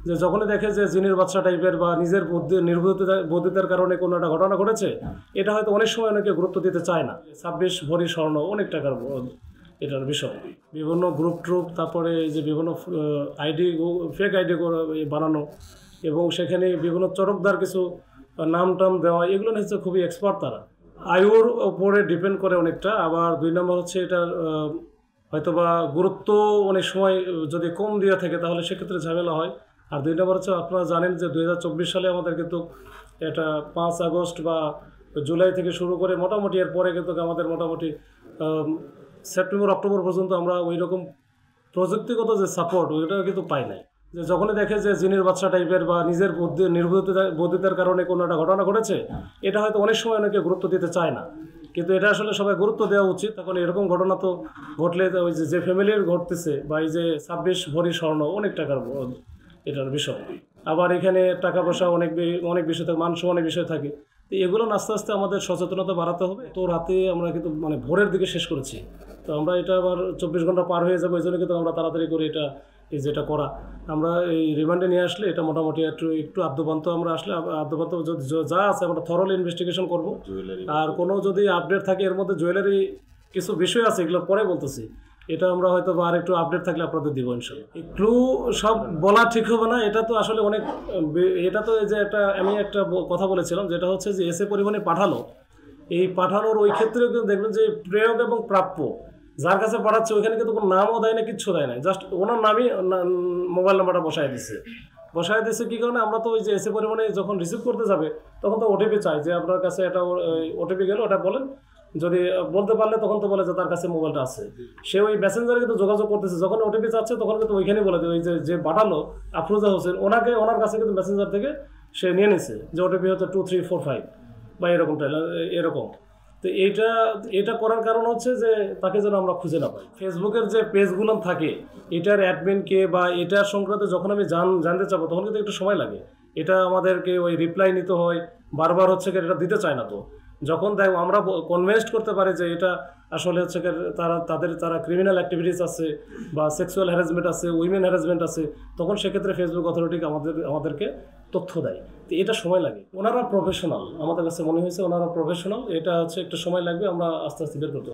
যে যখনই দেখে যে জিনের বাচ্চা টাইপের বা নিজের বুদ্ধিতার কারণে কোনো একটা ঘটনা ঘটেছে, এটা হয়তো অনেক সময় অনেকে গুরুত্ব দিতে চায় না। 26 ভরি স্বর্ণ অনেক টাকার এটার বিষয়। বিভিন্ন গ্রুপ ট্রুপ, তারপরে এই যে বিভিন্ন আইডি, ফেক আইডি বানানো, এবং সেখানে বিভিন্ন চরকদার কিছু নাম টাম দেওয়া, এগুলো হচ্ছে খুবই এক্সপার্ট তারা। আয়ুর ওপরে ডিপেন্ড করে অনেকটা। আবার 2 নম্বর হচ্ছে এটার হয়তোবা গুরুত্ব অনেক সময় যদি কম দিয়ে থাকে তাহলে সেক্ষেত্রে ঝামেলা হয়। আর 2 নম্বর হচ্ছে আপনারা জানেন যে 2024 সালে আমাদের কিন্তু এটা 5 আগস্ট বা জুলাই থেকে শুরু করে মোটামুটি এর পরে কিন্তু আমাদের মোটামুটি সেপ্টেম্বর অক্টোবর পর্যন্ত আমরা ওই রকম প্রযুক্তিগত যে সাপোর্ট ওইটা কিন্তু পাই নাই। যে যখনই দেখে যে জিনের বাচ্চা টাইপের বা নিজের বুদ্ধিতার কারণে কোনো একটা ঘটনা ঘটেছে, এটা হয়তো অনেক সময় অনেকে গুরুত্ব দিতে চায় না, কিন্তু এটা আসলে সবাই গুরুত্ব দেওয়া উচিত। তখন এরকম ঘটনা তো ঘটলে ওই যে ফ্যামিলির ঘটতেছে, বা এই যে 26 ভরি স্বর্ণ অনেক টাকার এটার বিষয়। আবার এখানে টাকা পয়সা অনেক বিষয় থাকে, মান সম্মানের বিষয় থাকে। তো এগুলো আস্তে আস্তে আমাদের সচেতনতা বাড়াতে হবে। তো রাতে আমরা কিন্তু ভোরের দিকে শেষ করেছি, তো আমরা এটা আবার 24 ঘন্টা পার হয়ে যাবে, এই জন্য কিন্তু আমরা তাড়াতাড়ি করে এটা যেটা করা, আমরা এই রিমান্ডে নিয়ে আসলে এটা মোটামুটি একটু আদ্যপান্ত আমরা আসলে আদ্যপান্ত যা আছে আমরা থরল ইনভেস্টিগেশন করব। আর কোনো যদি আপডেট থাকে এর মধ্যে জুয়েলারি কিছু বিষয় আছে, এগুলো পরে বলতেছি, এটা আমরা হয়তো আর একটু আপডেট থাকলে আপনাদের দিব ইনশাল্লাহ। ক্লু সব বলা ঠিক হবে না, এটা তো আসলে অনেক, এটা তো এই যে আমি একটা কথা বলেছিলাম, যেটা হচ্ছে যে এসে পরিমাণে পাঠালো, এই পাঠানোর ওই ক্ষেত্রেও কিন্তু দেখবেন যে প্রয়োগ এবং প্রাপ্য যার কাছে পাঠাচ্ছে ওইখানে কিন্তু কোনো নামও দেয় না, কিচ্ছু দেয় না, জাস্ট ওনার নামই মোবাইল নাম্বারটা বসায় দিচ্ছে কী কারণে, আমরা তো ওই যে এসে পরিমাণে যখন রিসিভ করতে যাবে তখন তো ওটিপি চাই, যে আপনার কাছে একটা ওটিপি গেল ওটা বলেন, যদি বলতে পারলে তখন তো বলে যে তার কাছে মোবাইলটা আছে, সে ওই মেসেঞ্জারে কিন্তু যোগাযোগ করতেছে, যখন ওটিপি চাচ্ছে তখন কিন্তু ওইখানে বলে দেয়, ওই যে পাঠালো আফরোজা হোসেন, ওনার কাছে কিন্তু মেসেঞ্জার থেকে সে নিয়ে নিছে যে ওটিপি হচ্ছে 2345 বা এরকম। তো এটা করার কারণ হচ্ছে যে তাকে যেন আমরা খুঁজে না পাই। ফেসবুকের যে পেজগুলো থাকে, এটার অ্যাডমিনকে বা এটার সংক্রান্ত যখন আমি জানতে চাবো তখন কিন্তু একটু সময় লাগে, এটা আমাদেরকে ওই রিপ্লাই নিতে হয়, বারবার হচ্ছে এটা দিতে চায় না। তো যখন আমরা কনভিন্স করতে পারি যে এটা আসলে হচ্ছে তারা ক্রিমিনাল অ্যাক্টিভিটিস আছে বা সেক্সুয়াল হ্যারাসমেন্ট আছে, উইমেন হ্যারাসমেন্ট আছে, তখন সেক্ষেত্রে ফেসবুক অথরিটিকে আমাদেরকে তথ্য দেয়। তো এটা সময় লাগে। ওনারা প্রফেশনাল, আমাদের কাছে মনে হয়েছে ওনারা প্রফেশনাল, এটা হচ্ছে একটু সময় লাগবে, আমরা আস্তে আস্তে বের করতে